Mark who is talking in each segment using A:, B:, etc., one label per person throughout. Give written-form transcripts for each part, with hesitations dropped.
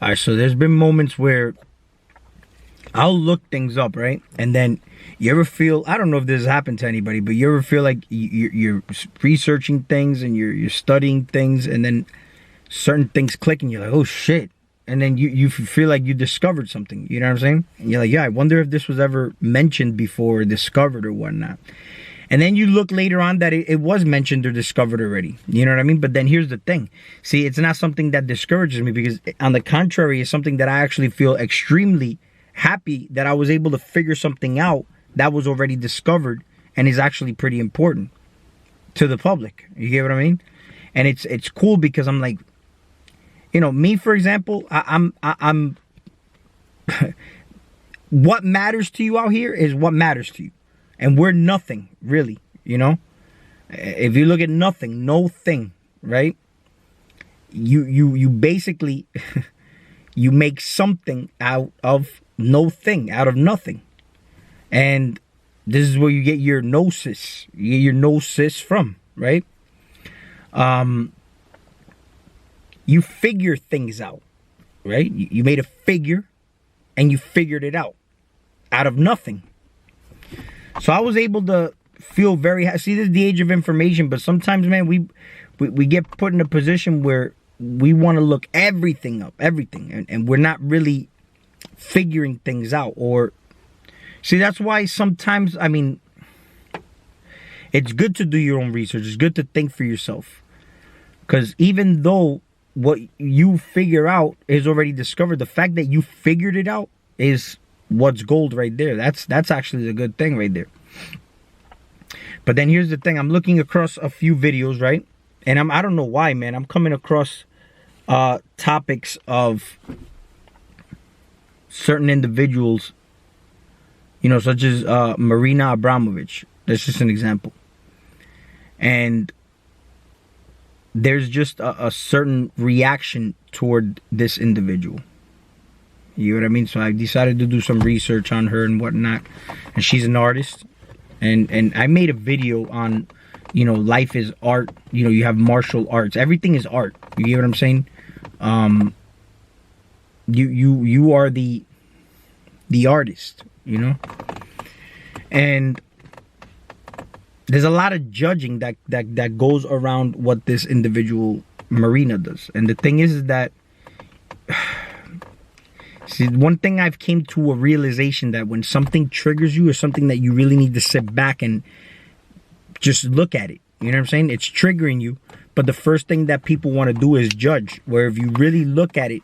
A: All right, so there's been moments where I'll look things up, right? And then you ever feel, I don't know if this has happened to anybody, but you ever feel like you're researching things and you're studying things, and then certain things click and you're like, oh shit. And then you feel like you discovered something, you know what I'm saying? And you're like, yeah, I wonder if this was ever mentioned before, or discovered or whatnot. And then you look later on that it was mentioned or discovered already. You know what I mean? But then here's the thing. See, it's not something that discourages me, because on the contrary, it's something that I actually feel extremely happy that I was able to figure something out that was already discovered and is actually pretty important to the public. You get what I mean? And it's cool because I'm like, you know, me, for example, I'm what matters to you out here is what matters to you. And we're nothing, really, you know? If you look at nothing, no thing, right? You basically, you make something out of no thing, out of nothing. And this is where you get your Gnosis. You get your Gnosis from, right? You figure things out, right? You made a figure and you figured it out of nothing. So I was able to feel very happy. See, this is the age of information, but sometimes, man, we get put in a position where we want to look everything up, everything, and we're not really figuring things out. Or see, that's why sometimes, I mean, it's good to do your own research. It's good to think for yourself, because even though what you figure out is already discovered, the fact that you figured it out is what's gold right there. That's actually the good thing right there. But then here's the thing. I'm looking across a few videos, right? And I don't know why, man. I'm coming across topics of certain individuals, you know, such as Marina Abramovic. That's just an example. And there's just a certain reaction toward this individual. You know what I mean? So I decided to do some research on her and whatnot. And she's an artist. And I made a video on, you know, life is art. You know, you have martial arts. Everything is art. You get what I'm saying? You are the artist, you know? And there's a lot of judging that goes around what this individual Marina does. And the thing is that, see, one thing I've came to a realization that when something triggers you or something that you really need to sit back and just look at it. You know what I'm saying? It's triggering you. But the first thing that people want to do is judge. Where if you really look at it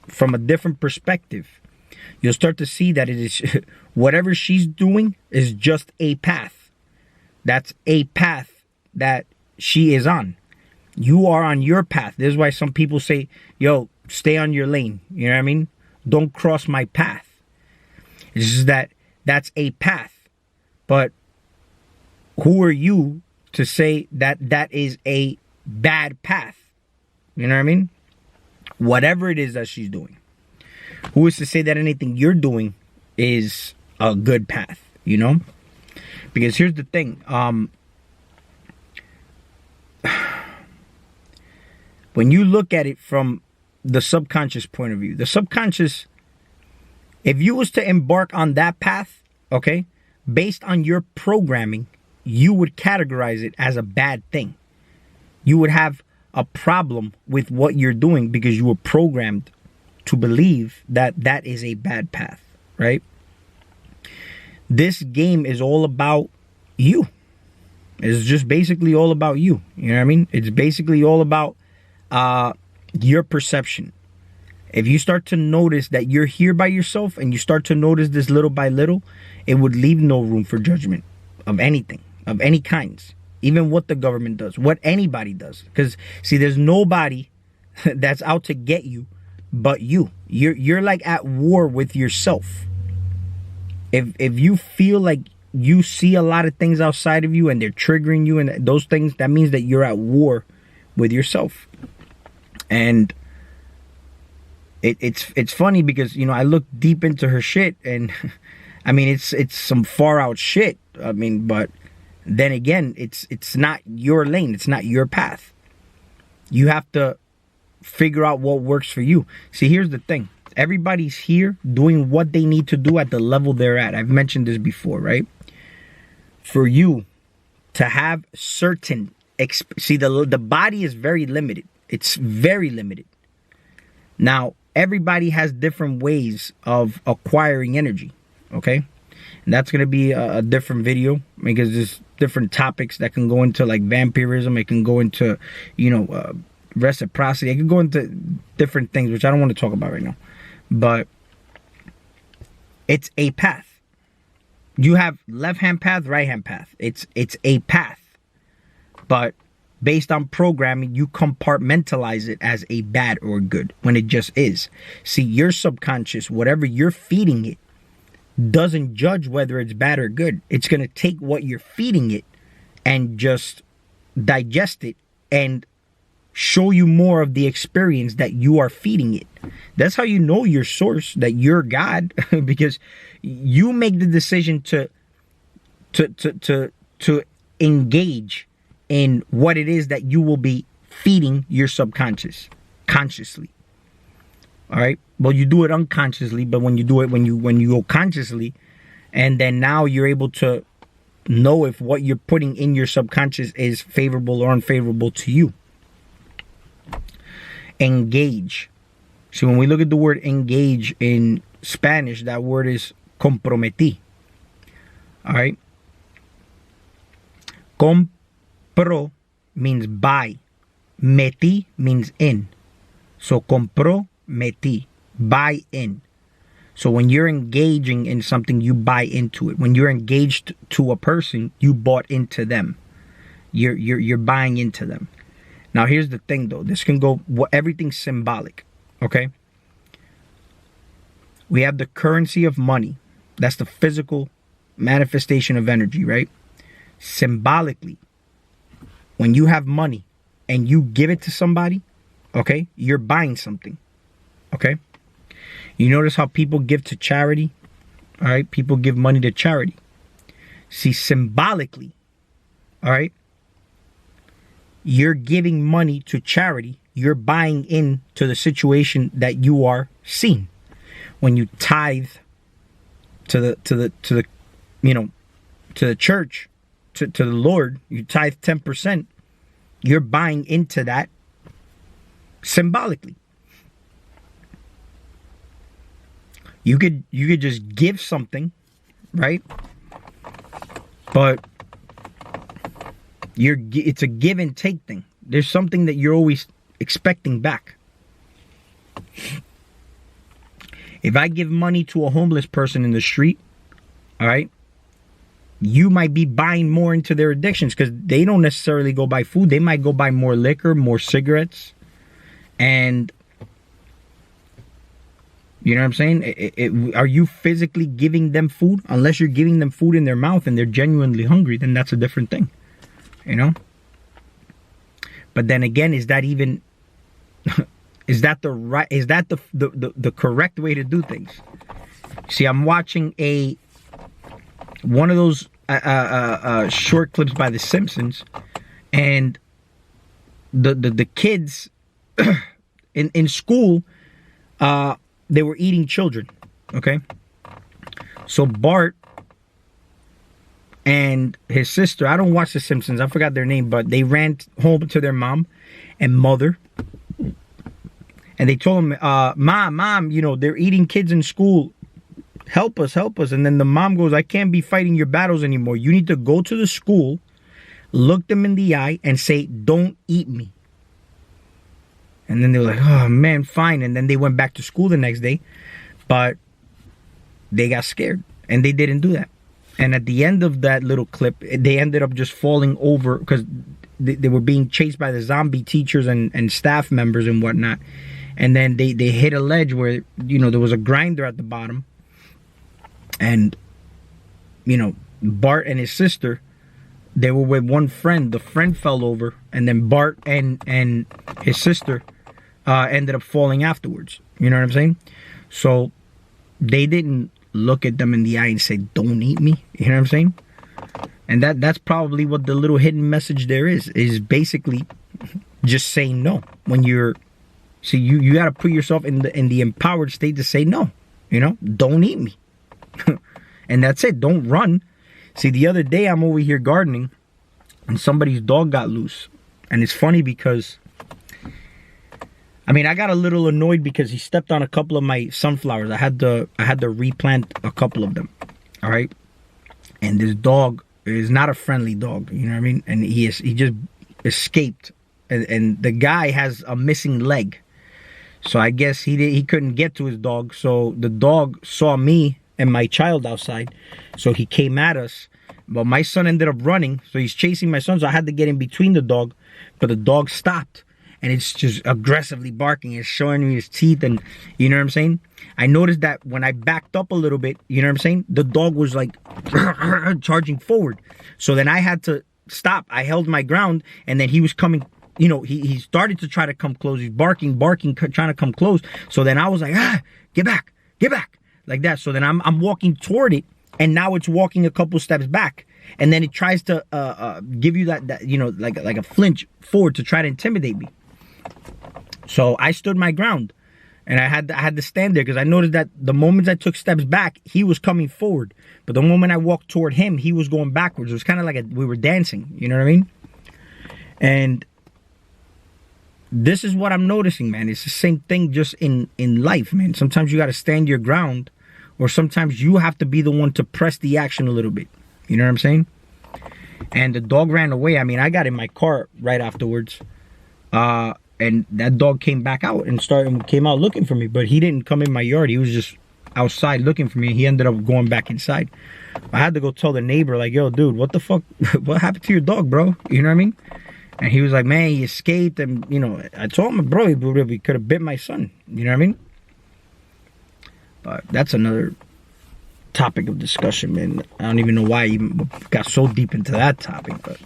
A: from a different perspective, you'll start to see that it is whatever she's doing is just a path. That's a path that she is on. You are on your path. This is why some people say, yo, stay on your lane. You know what I mean? Don't cross my path. It's just that's a path. But who are you to say that that is a bad path? You know what I mean? Whatever it is that she's doing. Who is to say that anything you're doing is a good path, you know? Because here's the thing. When you look at it from the subconscious point of view, the subconscious, if you was to embark on that path, okay, based on your programming, you would categorize it as a bad thing. You would have a problem with what you're doing because you were programmed to believe that that is a bad path, right? This game is all about you. It's just basically all about you. You know what I mean? It's basically all about your perception. If you start to notice that you're here by yourself and you start to notice this little by little, it would leave no room for judgment of anything, of any kinds. Even what the government does, what anybody does. Because, see, there's nobody that's out to get you but you. You're like at war with yourself. If you feel like you see a lot of things outside of you and they're triggering you and those things, that means that you're at war with yourself. And it's funny because, you know, I look deep into her shit and I mean it's some far out shit. I mean, but then again, it's not your lane, it's not your path. You have to figure out what works for you. See, here's the thing. Everybody's here doing what they need to do at the level they're at. I've mentioned this before, right? For you to have certain... See, the body is very limited. It's very limited. Now, everybody has different ways of acquiring energy, okay? And that's going to be a different video because there's different topics that can go into like vampirism. It can go into, reciprocity. It can go into different things, which I don't want to talk about right now. But it's a path. You have left-hand path, right-hand path. It's a path. But based on programming, you compartmentalize it as a bad or good when it just is. See, your subconscious, whatever you're feeding it, doesn't judge whether it's bad or good. It's going to take what you're feeding it and just digest it and show you more of the experience that you are feeding it. That's how you know your source, that you're God, because you make the decision to engage in what it is that you will be feeding your subconscious consciously. All right. Well, you do it unconsciously, but when you do it, when you go consciously, and then now you're able to know if what you're putting in your subconscious is favorable or unfavorable to you. Engage. So when we look at the word engage in Spanish, that word is comprometí. All right. Compro means buy. Metí means in. So comprometí, buy in. So when you're engaging in something, you buy into it. When you're engaged to a person, you bought into them. You're buying into them. Now here's the thing though. This can go, everything's symbolic. Okay? We have the currency of money. That's the physical manifestation of energy, right? Symbolically, when you have money and you give it to somebody, okay, you're buying something. Okay? You notice how people give to charity? All right? People give money to charity. See, symbolically, all right, you're giving money to charity. You're buying into the situation that you are seeing. When you tithe to the church, to the Lord, you tithe 10%. You're buying into that symbolically. You could just give something, right? But it's a give and take thing. There's something that you're always expecting back. If I give money to a homeless person in the street, all right, you might be buying more into their addictions because they don't necessarily go buy food. They might go buy more liquor, more cigarettes. And you know what I'm saying? Are you physically giving them food? Unless you're giving them food in their mouth and they're genuinely hungry, then that's a different thing. You know? But then again, is that even... is that the correct way to do things? See, I'm watching one of those short clips by The Simpsons, and the kids in school, they were eating children. Okay, so Bart and his sister, I don't watch The Simpsons, I forgot their name, but they ran home to their mom and mother. And they told him, Mom, they're eating kids in school. Help us. And then the mom goes, I can't be fighting your battles anymore. You need to go to the school, look them in the eye, and say, don't eat me. And then they were like, oh, man, fine. And then they went back to school the next day. But they got scared, and they didn't do that. And at the end of that little clip, they ended up just falling over because they were being chased by the zombie teachers and staff members and whatnot. And then they hit a ledge where, there was a grinder at the bottom. And, Bart and his sister, they were with one friend. The friend fell over. And then Bart and his sister ended up falling afterwards. You know what I'm saying? So they didn't look at them in the eye and say, don't eat me. You know what I'm saying? And that's probably what the little hidden message there is basically just saying no when you're See, you got to put yourself in the empowered state to say no. Don't eat me. And that's it. Don't run. See, the other day I'm over here gardening and somebody's dog got loose. And it's funny because, I got a little annoyed because he stepped on a couple of my sunflowers. I had to replant a couple of them. All right. And this dog is not a friendly dog. You know what I mean? And he just escaped. And the guy has a missing leg. So I guess he couldn't get to his dog. So the dog saw me and my child outside. So he came at us. But my son ended up running. So he's chasing my son. So I had to get in between the dog. But the dog stopped. And it's just aggressively barking. It's showing me his teeth. And you know what I'm saying? I noticed that when I backed up a little bit, you know what I'm saying? The dog was like charging forward. So then I had to stop. I held my ground. And then he was coming. He started to try to come close. He's barking, trying to come close. So then I was like, get back, like that. So then I'm walking toward it, and now it's walking a couple steps back, and then it tries to give you that like a flinch forward to try to intimidate me. So I stood my ground, and I had to stand there because I noticed that the moment I took steps back, he was coming forward, but the moment I walked toward him, he was going backwards. It was kind of like we were dancing. You know what I mean? And this is what I'm noticing, man. It's the same thing just in life, man. Sometimes you got to stand your ground, or sometimes you have to be the one to press the action a little bit. You know what I'm saying? And the dog ran away. I got in my car right afterwards. And that dog came back out and came out looking for me. But he didn't come in my yard. He was just outside looking for me. He ended up going back inside. I had to go tell the neighbor, like, yo, dude, what the fuck? What happened to your dog, bro? You know what I mean? And he was like, man, he escaped. And, I told him, bro, he could have bit my son. You know what I mean? But that's another topic of discussion, man. I don't even know why I even got so deep into that topic. But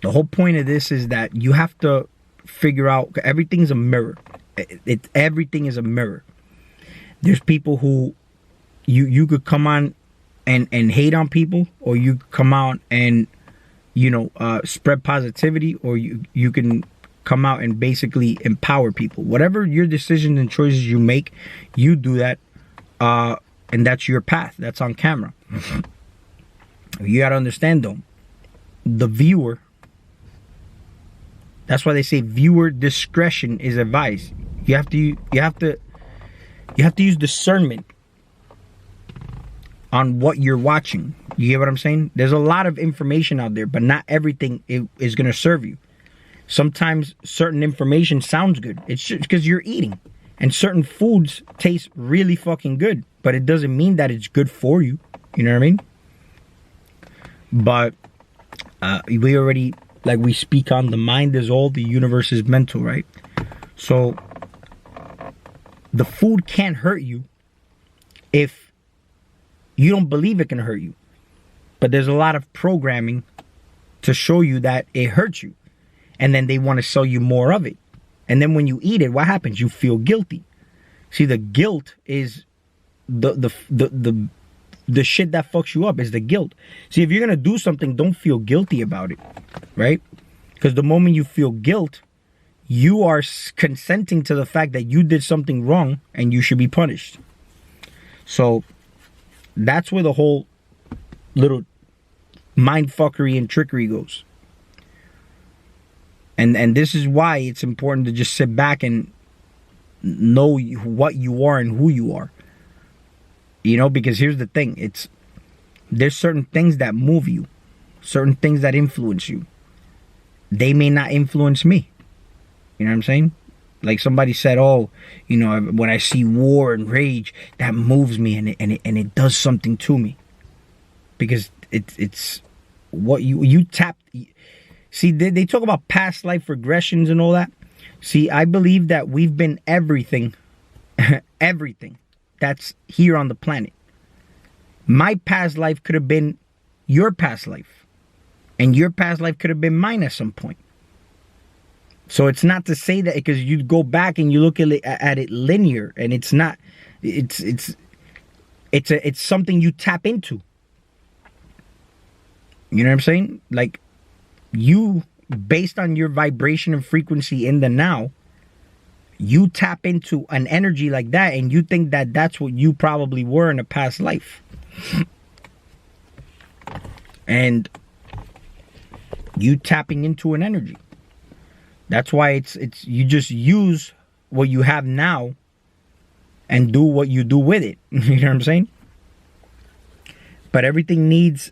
A: the whole point of this is that you have to figure out, everything's a mirror. Everything is a mirror. There's people who you could come on and hate on people, or you come out and spread positivity, or you can come out and basically empower people. Whatever your decisions and choices you make, you do that, and that's your path. That's on camera. You gotta understand though, the viewer. That's why they say viewer discretion is advised. You have to use discernment on what you're watching. You get what I'm saying? There's a lot of information out there, but not everything is going to serve you. Sometimes certain information sounds good. It's just because you're eating. And certain foods taste really fucking good, but it doesn't mean that it's good for you. You know what I mean? But we already, like we speak on, the mind is all, the universe is mental, right? So the food can't hurt you if you don't believe it can hurt you. But there's a lot of programming to show you that it hurts you. And then they want to sell you more of it. And then when you eat it, what happens? You feel guilty. See, the guilt is the shit that fucks you up, is the guilt. See, if you're going to do something, don't feel guilty about it, right? Because the moment you feel guilt, you are consenting to the fact that you did something wrong and you should be punished. So that's where the whole little mind fuckery and trickery goes. And this is why it's important to just sit back and know what you are and who you are. You know, because here's the thing. There's certain things that move you. Certain things that influence you. They may not influence me. You know what I'm saying? Like somebody said, oh, you know, when I see war and rage, that moves me and it does something to me. Because it's what you tap. See, they talk about past life regressions and all that. See, I believe that we've been everything, everything that's here on the planet. My past life could have been your past life. And your past life could have been mine at some point. So it's not to say that, because you go back and you look at it linear, and it's not. It's something you tap into. You know what I'm saying? Like, you based on your vibration and frequency in the now, you tap into an energy like that and you think that that's what you probably were in a past life. And you tapping into an energy. That's why it's you just use what you have now and do what you do with it. You know what I'm saying? But everything needs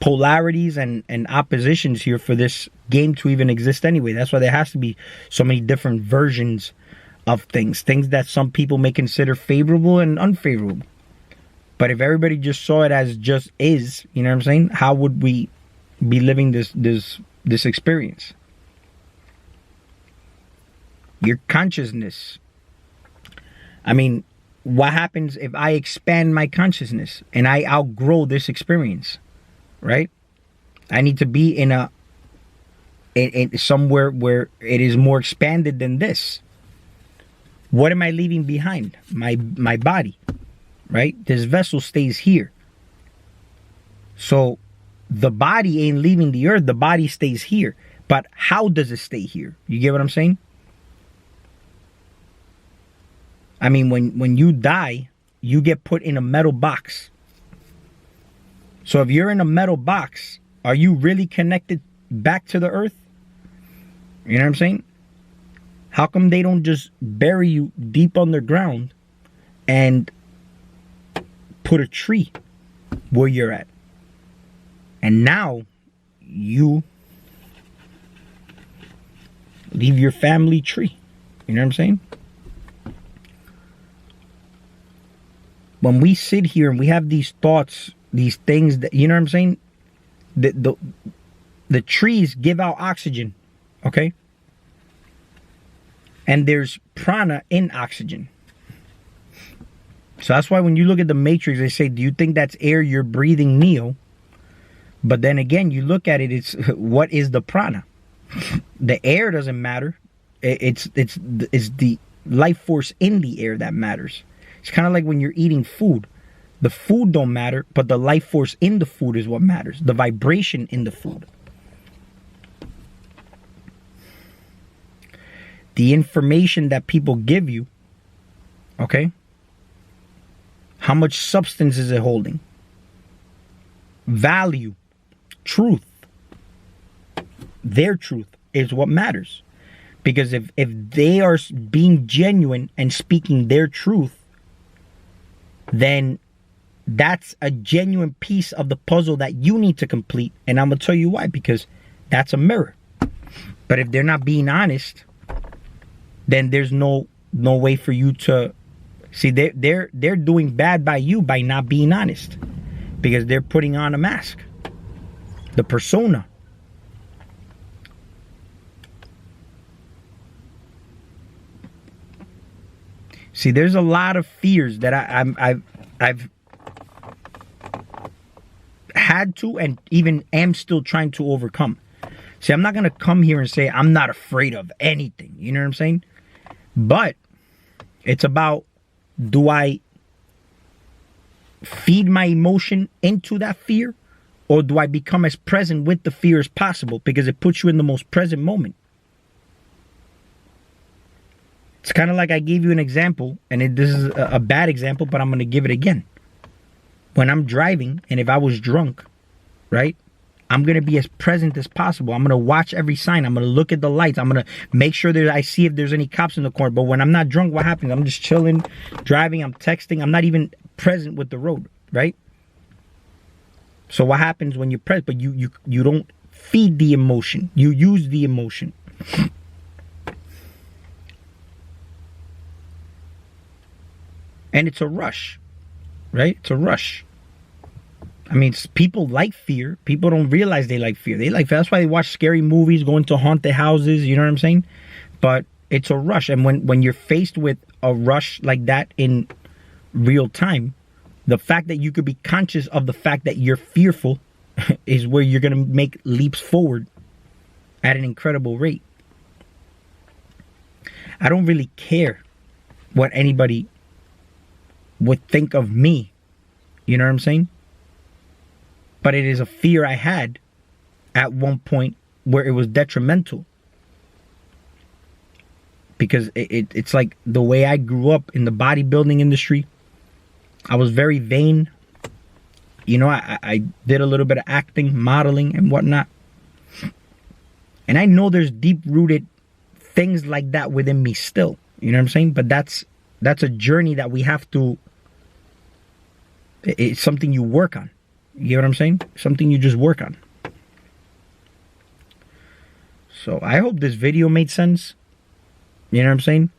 A: polarities and oppositions here for this game to even exist anyway. That's why there has to be so many different versions of things that some people may consider favorable and unfavorable. But if everybody just saw it as just is, you know what I'm saying? How would we be living this experience? Your consciousness. I mean, what happens if I expand my consciousness and I outgrow this experience, right? I need to be in somewhere where it is more expanded than this. What am I leaving behind? My body, right? This vessel stays here. So the body ain't leaving the earth. The body stays here. But how does it stay here? You get what I'm saying? I mean, when you die, you get put in a metal box. So if you're in a metal box, are you really connected back to the earth? You know what I'm saying? How come they don't just bury you deep underground and put a tree where you're at? And now you leave your family tree. You know what I'm saying? When we sit here and we have these thoughts, these things that, you know what I'm saying? The trees give out oxygen, okay? And there's prana in oxygen. So that's why when you look at the Matrix, they say, do you think that's air you're breathing, Neo? But then again, you look at it, it's what is the prana? The air doesn't matter. It's the life force in the air that matters. It's kind of like when you're eating food. The food don't matter, but the life force in the food is what matters. The vibration in the food. The information that people give you, okay? How much substance is it holding? Value, truth. Their truth is what matters. Because if they are being genuine and speaking their truth, then that's a genuine piece of the puzzle that you need to complete. And I'm going to tell you why. Because that's a mirror. But if they're not being honest, then there's no way for you to see. They're doing bad by you by not being honest, because they're putting on a mask, the persona. See, there's a lot of fears that I've had to and even am still trying to overcome. See, I'm not going to come here and say I'm not afraid of anything. You know what I'm saying? But it's about, do I feed my emotion into that fear, or do I become as present with the fear as possible, because it puts you in the most present moment? It's kind of like I gave you an example, and this is a bad example, but I'm going to give it again. When I'm driving, and if I was drunk, right, I'm going to be as present as possible. I'm going to watch every sign. I'm going to look at the lights. I'm going to make sure that I see if there's any cops in the corner. But when I'm not drunk, what happens? I'm just chilling, driving, I'm texting. I'm not even present with the road, right? So what happens when you're present? But you don't feed the emotion. You use the emotion. And it's a rush, right? It's a rush. I mean, people like fear. People don't realize they like fear. They like fear. That's why they watch scary movies, go into haunted houses. You know what I'm saying? But it's a rush. And when you're faced with a rush like that in real time, the fact that you could be conscious of the fact that you're fearful is where you're going to make leaps forward at an incredible rate. I don't really care what anybody would think of me. You know what I'm saying? But it is a fear I had at one point where it was detrimental. Because it's like the way I grew up in the bodybuilding industry. I was very vain. You know, I did a little bit of acting, modeling, and whatnot. And I know there's deep-rooted things like that within me still. You know what I'm saying? But that's a journey that we have to... It's something you work on. You get what I'm saying? Something you just work on. So I hope this video made sense. You know what I'm saying?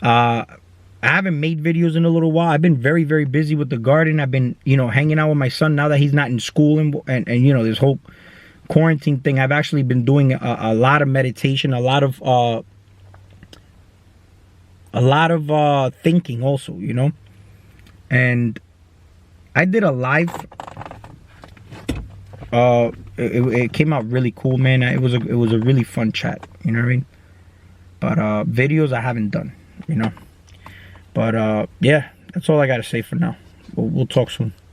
A: I haven't made videos in a little while. I've been very, very busy with the garden. I've been, you know, hanging out with my son now that he's not in school and you know, this whole quarantine thing. I've actually been doing a lot of meditation, a lot of thinking also, you know. And I did a live. It came out really cool, man. It was a really fun chat. You know what I mean? But videos I haven't done, you know. But yeah, that's all I gotta say for now. We'll talk soon.